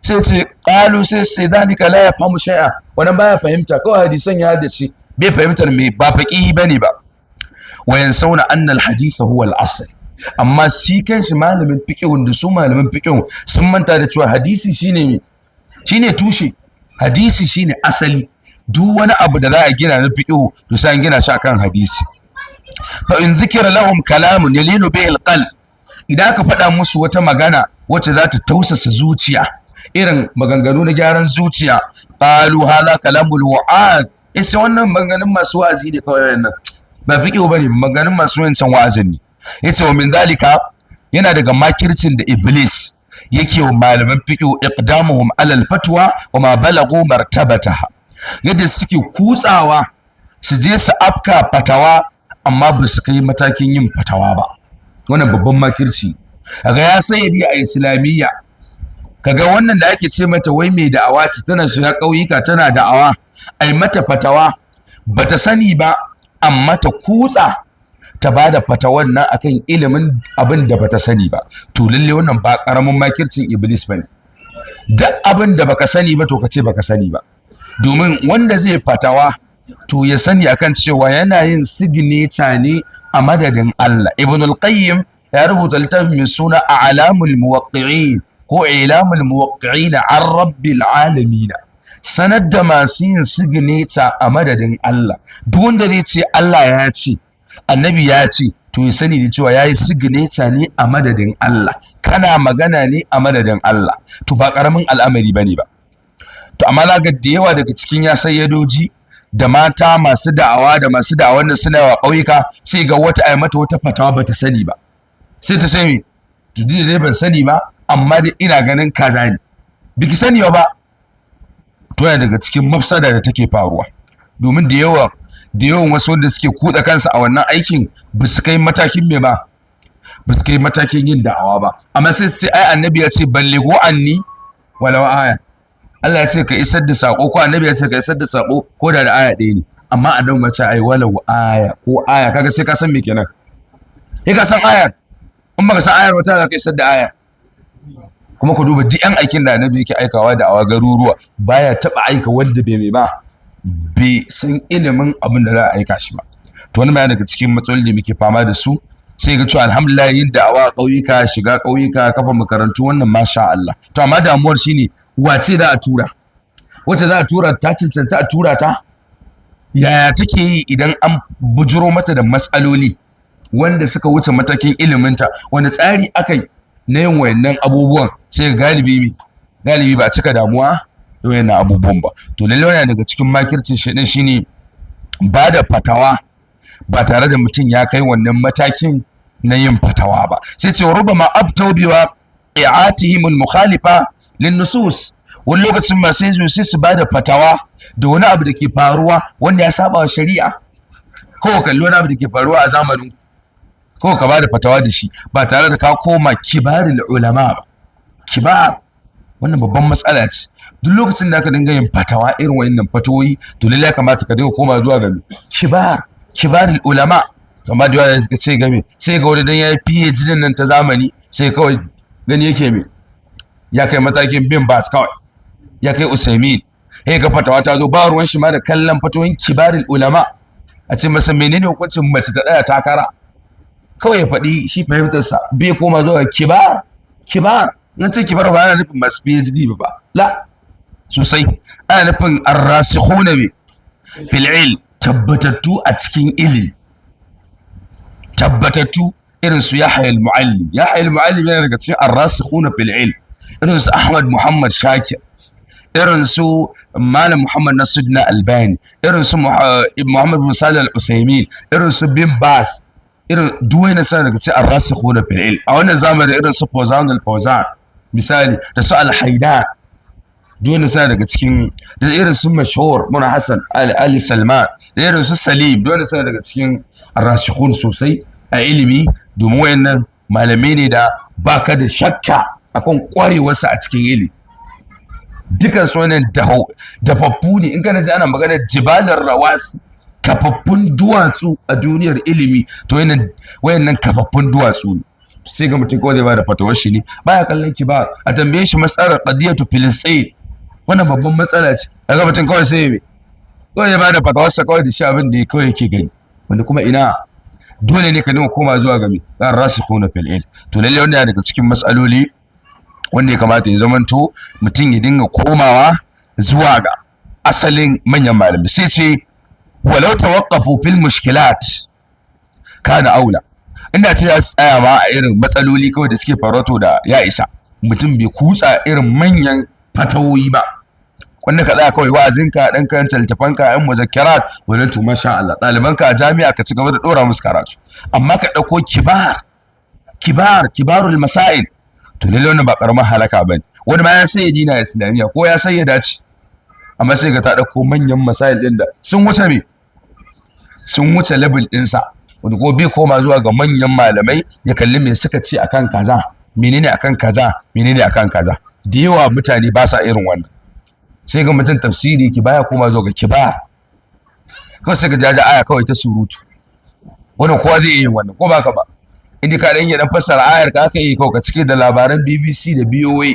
sai ce qalu sai dalika la yafhamu shay'a wannan baya fahimta kawai hadisan ya haddace bai fahimtar me ba faqihi bane ba wa yansawna anna al hadith huwa al asl amma shi kanshi malamin fiqhun da su malamin fiqhun sun manta da cewa hadisi shine tushe hadisi shine asali duk wani abu da za a gina na fiqhu to sai an gina shi akan hadisi fa in dhikra lahum kalamun yalinu bihi alqalb idan ka faɗa musu wata magana wacce za ta tausasa zuciya irin maganganu na gyaran zuciya qalu hala kalamul wa'ad sai wannan maganganun masu wa'azi ne kawai wannan ba fiqhu bane maganganun masu wancan wa'azin ne yace wa min dalika yana daga makircin da iblis yake wa malaman fiqh iqdamuhum ala al-fatwa wa ma balagu martabataha yadda suke kutsawa su je su afka fatawa amma ba su kai matakin yin fatawa ba wannan babban makirci kaga ya sayyidi a islamiyya kaga wannan da ake ce mata wai mai da'awa ce tana shiga kauyuka tana da'awa ai mata fatawa bata sani ba amma ta kutsa ta bada fatawan nan akan ilimin abin da bata sani ba to lalle wannan ba karamin makircin iblis bane duk abin da baka sani ba to kace baka sani ba domin wanda zai fatawa to ya sani akan cewa yana yin signature ne a madadin Allah ibn al-qayyim ya rubuta littafin mai suna a'lamul muwaqqi'in ko ilamul muwaqqi'in an rabbil alamin sanar da masu yin signature a madadin Allah duk wanda zai ce Allah ya ce annabi ya ce to ya sani da cewa yayi signature ne a madadin Allah kana magana ne a madadin Allah to ba karamin al'amari bane ba to amma zaka da yawa daga cikin ya sayyadoji da mata masu da'awa da masu da'awan da suna wa ƙauyuka sai ga wata ai mata wata fatawa bata sani ba sai ta sai me to dai ban sani ba amma dai ina ganin kaza ne biki sani ba to yana daga cikin mafsada da take faruwa domin da yawan wasu wanda suke kuɗa kansu a wannan aikin ba su kai matakin me ba su kai matakin yin da'awa ba amma sai ai annabi ya ce ballighu anni walau aya Allah ya ce ka isar da sako ko annabi ya ce ka isar da sako ko da aya ɗaya ne amma a nan mace ai walau aya ko aya kaga sai ka san me kenan sai ka san ayar in baka san ayar wata za ka isar da aya kuma ku duba duk yan aikin da annabi yake aikawa da awa garuruwa baya taba aika wanda bai san ilimin abin da za a aika shi ba to wani ma daga cikin matsaloli da muke fama da su sai ga cewa alhamdulillah yin da'awa ƙauyuka shiga ƙauyuka kafa makarantu wannan masha Allah to amma damuwar shine wace za a tura wacce za a tura ta cancanta a tura ta yaya take yi idan an bujuro mata da matsaloli wanda suka wuce matakin iliminta wani tsari aka yi na yin wayannan abubuwan sai galibi ba a cika damuwa da wayannan abubuwan ba to lallai yana daga cikin makircin shi shine ba da fatawa ba tare da mutum ya kai wannan matakin na yin fatawa ba sai ce rubama abtau biwa i'atihim al-mukhalifa lin-nusus wani lokacin ma sai su ba da fatawa da wani abu da ke faruwa wanda ya saba wa shari'a ko kalli wani abu da ke faruwa a zamanin ko ka ba da fatawa da shi ba tare da ka koma kibarul ulama ba kibar wannan babban matsala ce duk lokacin da ka dinga yin fatawa irin wayannan fatawoyi to lallai kamata ka dinga koma zuwa ga kibarul ulama amma da yawa sai ga sai ga wani dan yayi PhD nan ta zamani sai kawai gani yake ya kai matakin bin bas kawai ya kai Usaimin ga fatawa ta zo ba ruwan shi ma da kallon fatawoyin kibarul ulama a ce masa menene hukuncin mace ta tsaya takara kawai ya faɗi shi fahimtarsa bai koma zuwa kibar nan ce kibar ba ana nufin masu PhD ba la sosai ana nufin ar-rasikhuna fil ilm tabbatattu a cikin ilimi tabbatattu irin su Yahya al-Muallim yana daga cikin ar-rasikhuna fil ilm irin su Ahmad Muhammad Shakir irin su Malam Muhammad Nasiruddin Albani irin su Muhammad bin Salih al-Uthaymin irin su bin Bas irin duwai na sa daga cikin ar-rasikhuna fil ilm a wannan zamani irin su Fawzan al-Fawzan misali da su al-Haidan duwai na sa daga cikin da irin su Mashhur Muna Hassan Ali Salman da irin su Salim duwai na sa daga cikin ar-rasikhun sosai a ilimi domin wayannan malamai ne da baka da shakka akan kwarewarsa a cikin ilimi dukan su wannan dafaffu ne in kana ji ana magana jibalar rawasi kafaffun duwatsu a duniyar ilimi to wayannan kafaffun duwatsu ne sai ga mutum kawai zai bada fatawar shi ne baya kallon ki ba a tambaye shi matsalar qadiyatu filistin wannan babban matsala ce kaga mutum kawai sai ya bada fatawar sa kawai da shi abin da kawai yake gani wanda kuma ina dole ne ka dinga koma zuwa ga rasikhuna fil ilm to lalle wannan daga cikin matsaloli wanda ya kamata ya zamanto mutum ya dinga komawa zuwa ga asalin manyan malamai sai ce walau tawaqqafu fil mushkilat kana aula inda ce ya tsaya ma a irin matsaloli kawai da suke faruwa da ya isa mutum bai kutsa irin manyan fatawoyi ba wanda ka tsaya kawai wa'azinka dan karanta littafanka yan muzakkirat wannan to masha Allah ɗalibanka a jami'a ka ci gaba da dora musu karatu amma ka dauko kibarul masail to lalle wannan ba karamar halaka bane wani ma ya sayyadi na islamiya ko ya sayyada ce amma sai ga ta dauko manyan masail din da sun wuce level ɗinsa wanda ko bai koma zuwa ga manyan malamai ya kalli me suka ce akan kaza menene akan kaza da yawa mutane ba sa irin wannan sai ga mutum tafsiri ki baya koma zuwa ga kibar kawai sai ga jaja aya kawai ta surutu wannan kowa zai yi wannan ko baka ba inda ka dan dan fassara ayar ka aka yi kawai ka cike da labaran BBC da BOA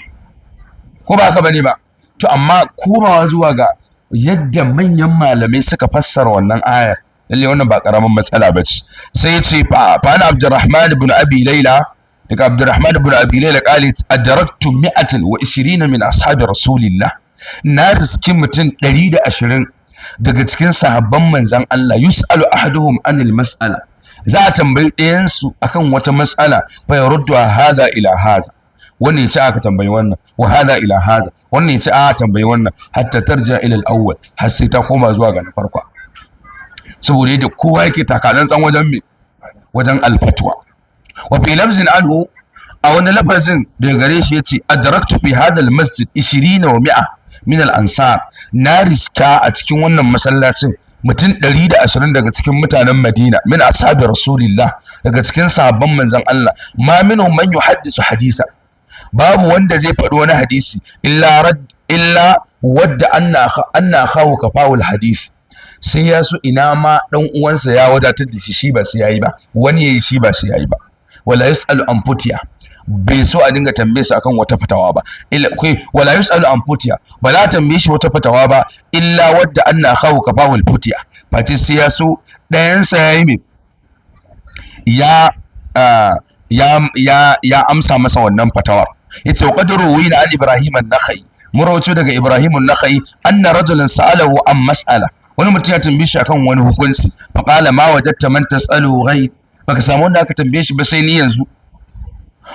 ko baka bane ba to amma komawa zuwa ga yadda manyan malamai suka fassara wannan ayar lalle wannan ba karaman matsala ba ce sai ya ce fa ana Abdurrahman ibn Abi Layla daga Abdurrahman ibn Abi Layla qalit adraktu 120 min ashabi rasulillah na riski mutum 120 daga cikin sahabban manzon Allah yus'alu ahaduhum anil mas'ala za a tambayi ɗayan su akan wata mas'ala fa yaruddu hadha ila hadha wannan yace aka tambayi wannan wa hadha ila hadha wannan yace aka tambayi wannan hatta tarja ila al-awwal har sai ta koma zuwa ga na farko saboda yadda kowa yake takalan wajen alfatwa wa fi lafzin anhu a wani lafazin daga gare shi yace adraktu fi hadha masjid 20 wa 100 min al-ansar, na riska a cikin wannan masallacin mutum 120 daga cikin mutanen Madina min ashabi rasulillah, daga cikin sahabban manzon Allah, ma minhum man yuhaddisu hadisa, babu wanda zai faɗi wani hadisi illa wadda anna khawu kafawul hadith, sai ya so ina ma dan uwansa ya wadatar da shi ba sai yayi ba, wani yayi shi ba sai yayi ba. Wala yusalu an futiya, bai so a dinga tambaye sa akan wata fatawa ba, wala yusalu an futiya, ba za tambaye shi wata fatawa ba illa wadda anna khawu kafawul futiya, fati sai ya so dayan sa yayi me ya amsa masa wannan fatawar. Yace wa qadru wina an Ibrahim an-Nakhai, murawato daga Ibrahim an-Nakhai anna rajulan sa'alahu an mas'ala, wani mutum ya tambaye shi akan wani hukunci, fa qala ma wajadta man tas'alu ghayr, baka samu wanda aka tambaye shi ba sai ni yanzu.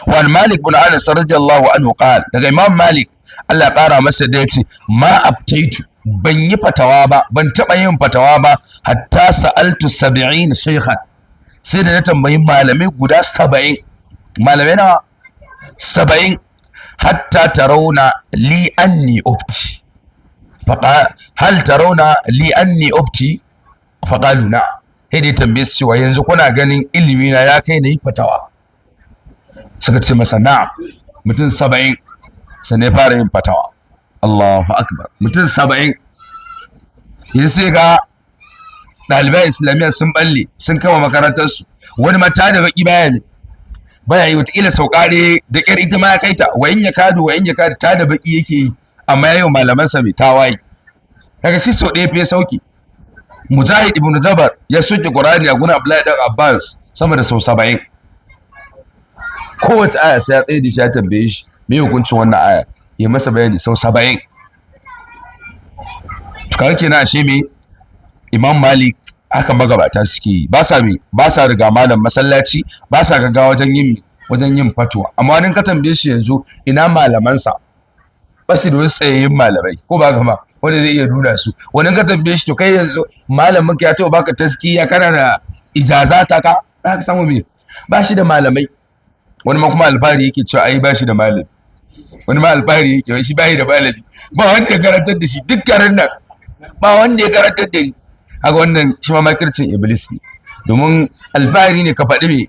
Wa Malik bin Anas radiyallahu anhu qala, daga Imam Malik Allah ƙara masa da yace ma abtaitu, ban yi fatawa ba, ban taɓa yin fatawa ba hatta sa'altu 70 shaykhan, sai da na tambayi malamai guda 70, malamai na 70, hatta tarawna li anni ubti, hal tarawna li anni ubti, faqalu na, sai dai tambaye su cewa yanzu kuna ganin ilimi na ya kai na yi fatawa, suka ce masa na'am. Mutum 70 sannan ya fara yin fatawa. Allahu akbar, mutum 70. Yanzu sai ga ɗalibai islamiyya sun balle sun kama makarantarsu, wani mata da baki baya yi, wataƙila saukare da ƙyar ita ma ya kai ta, wa in ya kadu ta da baki yake yi, amma yayin malamansa mai tawaye. Kaga shi sau ɗaya fiye sauki. Mujahid ibn Zabar ya soke Qur'ani a guna Abdullahi dan Abbas sama da sau 70. Kowace aya sai ya tsaye da shi ya tambaye shi me hukuncin wannan aya, ya masa bayani sau 70. To kaga kenan ashe me Imam Malik haka magabata suke yi, ba sa riga malam masallaci, ba sa gaggawa wajen yin fatwa. Amma wani ka tambaye shi yanzu ina malamansa, ba su da wasu tsayayyin malamai, ko ba gama wanda zai iya nuna su. Wani ka tambaye shi to kai yanzu malamin ka ya taɓa baka taskiya, kana da ijazata ka, za ka samu me ba shi da malamai. Wani ma kuma alfahari yake cewa ai ba shi da malami, wani ma alfahari yake shi ba shi da malami, ba wanda ya karantar da shi duk garin nan, ba wanda ya karantar da ni. Haka wannan shi ma makircin iblis ne, domin alfahari ne ka faɗi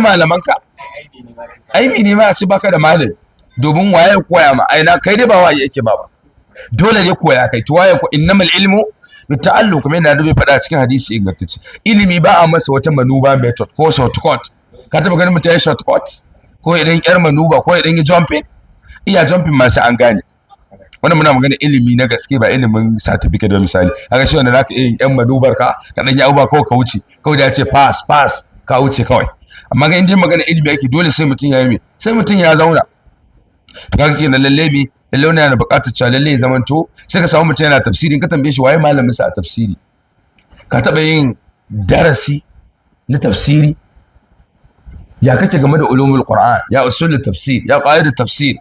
malamanka, aibi ne ma a ci baka da malami, domin waye koya ma aina kai dai ba waye yake ba dole ne koya kai, to waye ko innamal ilmu bita'allum, kuma yana da bai faɗa cikin hadisi ingantacce, ilimi ba a masa wata manuba method ko shortcut. Ka taɓa ganin mutum ya shortcut, ko idan yar manuba, ko idan ya jumping, iya jumping masu an gane. Wannan muna magana ilimi na gaske, ba ilimin certificate da misali. Haka shi wanda zaka iya yan manubar ka dan ya uba kawai ka wuce, kawai da ya ce pass ka wuce kawai. Amma ga indin magana ilimi yake dole sai mutum ya yi me, sai mutum ya zauna. To kaga kenan lalle wannan yana buƙatar cewa lalle ya zamanto sai ka samu mutum yana tafsiri, ka tambaye shi waye malamin sa a tafsiri, ka taɓa yin darasi na tafsiri, ya kake game da ulumul Qur'an, ya usulul tafsir, ya qawaidut tafsir,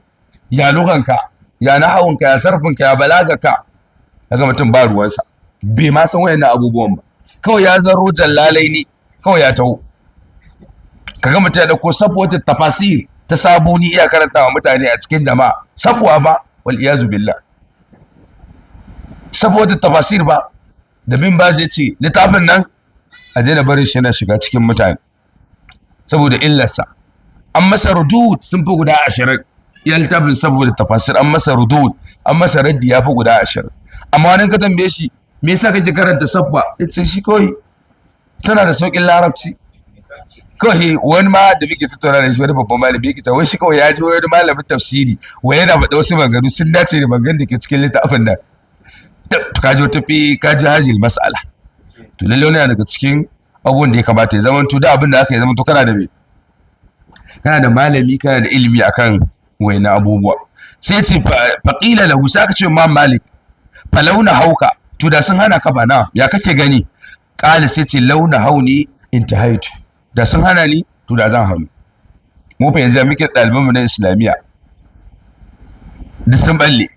ya lughanka, ya nahawunka, ya sarfinka, ya balagaka. Kaga mutum ba ruwansa, bai ma san wayannan abubuwan ba, kawai ya zaro jallalai ne kawai ya taho. Kaga mutum ya dauko safwatut tafasir ta sabuni iya karantawa mutane a cikin jama'a, safwa ba wal iyazu billah, safwatut tafasir ba, da bin ba zai ce littafin nan a daina barin shi yana shiga cikin mutane saboda illarsa. An masa rudud sun fi guda 20, ya littafin saboda tafasir an masa rudud, an masa raddi ya fi guda 20. Amma wani ka tambaye shi me yasa kake karanta sabba, yace shi kawai tana da sauƙin larabci. Kawai wani ma da muke tattauna da shi, wani babban malami yake ta wai shi kawai ya ji wani malamin tafsiri wai yana faɗa wasu maganganu sun dace da maganganun da ke cikin littafin nan. To kaji wata kaji hajil mas'ala. To lalle wani daga cikin abubuwan da ya kamata ya zama to da abin da aka yi zama to kana da malami, kana da ilimi akan waina abubuwa. Sai ce faqila lahu, sai aka ce ma Malik fa launa hauka, to da sun hana ka bana ya kake gani? Qala sai ce launa hauni intahaitu, da sun hana ni to da zan hannu. Mu fa yanzu muke ɗaliban mu na Islamiyya duk sun balle,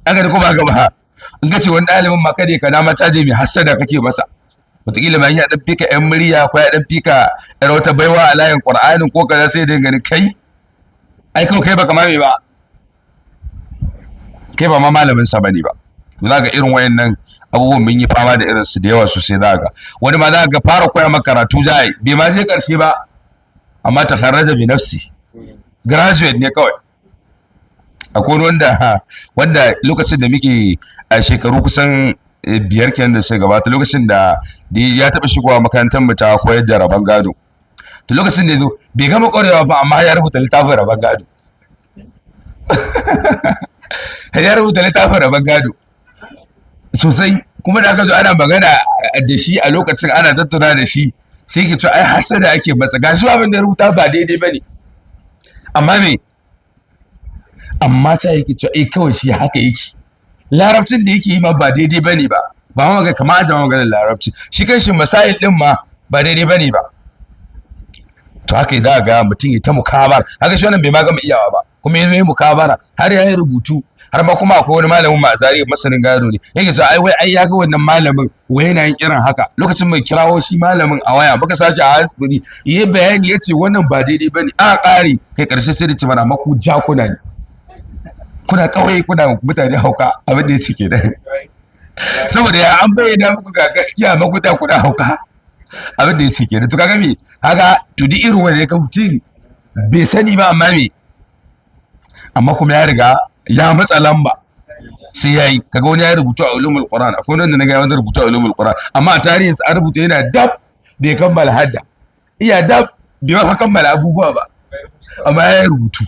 aka da kuma ba in ka ce wani ɗalibin ma kada ka dama caje mai hassada kake masa, wataƙila ma ya dan fika yan murya ko ya dan fika yar wata baiwa a layin Qur'anin ko kaza sai da gani kai ai kai baka ma me ba kai ba ma malamin sa bane ba. To zaka irin wayannan abubuwan mun yi fama da irin su da yawa sosai. Zaka wani ma zaka fara koya maka karatu za yi bai ma sai karshe ba amma takharraja bi nafsi, graduate ne kawai. Akwai wanda lokacin da muke a shekaru kusan 5 kenan da suka gabata, lokacin da ya taɓa shigowa makarantar mu ta koyar da rabon gado. To lokacin da ya zo bai gama ƙwarewa ba amma ya rubuta littafin rabon gado. Ya rubuta littafin rabon gado sosai, kuma da aka zo ana magana da shi a lokacin ana tattauna da shi sai ke cewa ai hasada ake masa, gashi abin da rubuta ba daidai bane amma me amma ta yake cewa kawai shi haka yake, larabcin da yake yi ma ba daidai bane ba ma magana kamar a jama'a maganar larabci, shi kanshi masail din ma ba daidai bane ba. To haka da ga mutum ya ta mukabara, haka shi wannan bai ma gama iyawa ba kuma ya yi mukabara har ya yi rubutu, har ma kuma akwai wani malamin mazari masanin gado ne yake cewa ai ya ga wannan malamin wai yana yin irin haka. Lokacin mai kirawo shi malamin a waya muka sace a hasburi yayi bayani yace wannan ba daidai bane a ƙari kai karshe sai da ce mana maku jakuna ne, kuna kawai kuna mutane hauka, abin da yace kenan saboda ya an bayyana muku ga gaskiya maguda kuna hauka, abin da yace kenan. To kaga me haka to di irin wanda ka mutum bai sani ba amma kuma ya riga ya matsa lamba sai yayi. Kaga wani ya rubuta a ulumul Qur'an, akwai wanda naga wanda rubuta a ulumul Qur'an amma a tarihin sa an rubuta yana dab da ya kammala hadda, iya dab bai ma kammala abubuwa ba amma ya rubutu.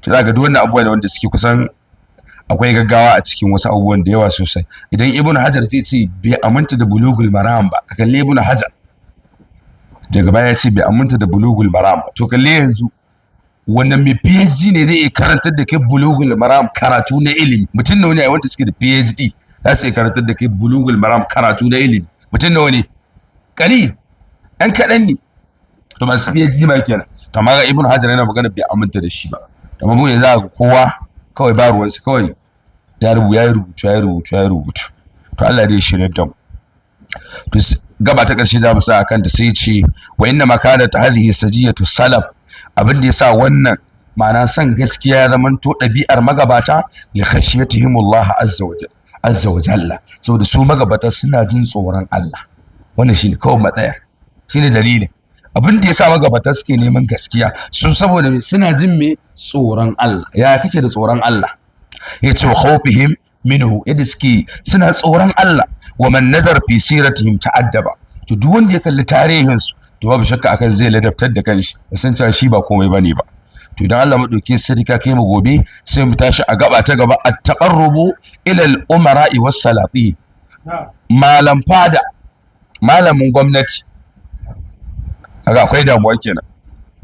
To zaka duk wannan abubuwa ne wanda suke kusan akwai gaggawa a cikin wasu abubuwan da yawa sosai. Idan Ibn Hajar zai ce bai aminta da Bulughul Maram ba, ka kalle Ibn Hajar daga baya ya ce bai aminta da Bulughul Maram ba, to kalle yanzu wannan mai PhD ne zai karantar da kai Bulughul Maram karatu na ilimi. Mutum nawa ne wanda suke da PhD za su karantar da kai Bulughul Maram karatu na ilimi? Mutum nawa ne? Kalil, ɗan kaɗan ne. To masu PhD ma kenan. To amma Ibn Hajar yana magana bai aminta da shi ba. To amma mu yanzu ga kowa kawai ba ruwansa, kawai ya rubutu. To Allah dai shirye da mu. To gaba ta ƙarshe za mu sa akan ta sai ce wa inna makanat hadhihi sajiyatu salaf, abin da yasa wannan ma'ana san gaskiya ya zamanto ɗabi'ar magabata ya khashiyatihimullah azza wa jalla, saboda su magabata suna jin tsoron Allah. Wannan shine kawai matsaya, shine dalilin abin da yasa magabata suke neman gaskiya, su saboda suna jin me tsoron Allah. Ya kake da tsoron Allah? Yace wa khawfihim minhu, yadda suke suna tsoron Allah. Wa man nazar fi siratihim ta'addaba, to duk wanda ya kalli tarihin su to babu shakka akan zai ladabtar da kanshi, san cewa shi ba komai bane ba. To idan Allah madauke sarika kai mu gobe sai mu tashi a gaba ta gaba, at-taqarrubu ila al-umara'i was-salatin. Malam fada, malamin gwamnati, kaga akwai damuwa kenan.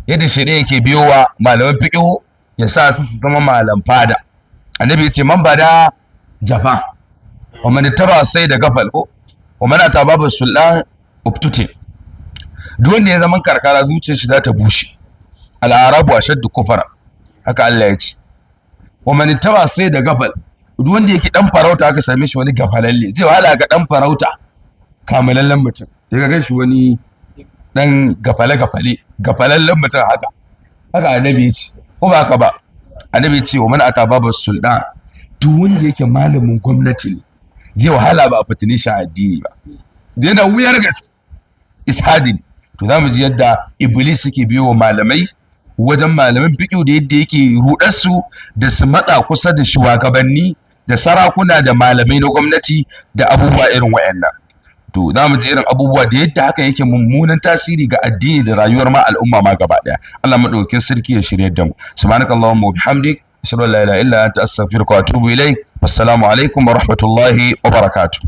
Yadda shi yake biyowa malaman fiqh ya sa su zama malam fada. Annabi ya ce man bada jafa wa man taba sai da gafal ko wa man ata babu sultan ubtuti. Duk wanda ya zaman karkara zuciyar shi za ta bushe. Al-arabu ashaddu kufara, haka Allah ya ce. Wa man taba sai da gafal, duk wanda yake dan farauta aka same shi wani gafalalle, zai wahala ga dan farauta kamalallen mutum daga gan shi wani dan gafalallen mutum haka annabi ya ce, ko ba haka ba? Annabi ya ce wa man ata babu sultan, duk wanda yake malamin gwamnati ne zai wahala ba a fitine shi a addini ba, da yana wuyar gaske ishadin. To za mu ji yadda iblis yake biyo wa malamai wajen malaman fiqh da yadda yake rudar su da su matsa kusa da shugabanni da sarakuna da malamai na gwamnati da abubuwa irin wayannan. To za mu ji irin abubuwa da yadda haka yake mummunan tasiri ga addini da rayuwar ma al'umma ma gaba daya. Allah madaukakin sarki ya shirye da mu. Subhanakallahumma wa bihamdik, ashhadu an la ilaha illa anta astaghfiruka wa atubu ilaik. Wassalamu alaikum wa rahmatullahi wa barakatuh.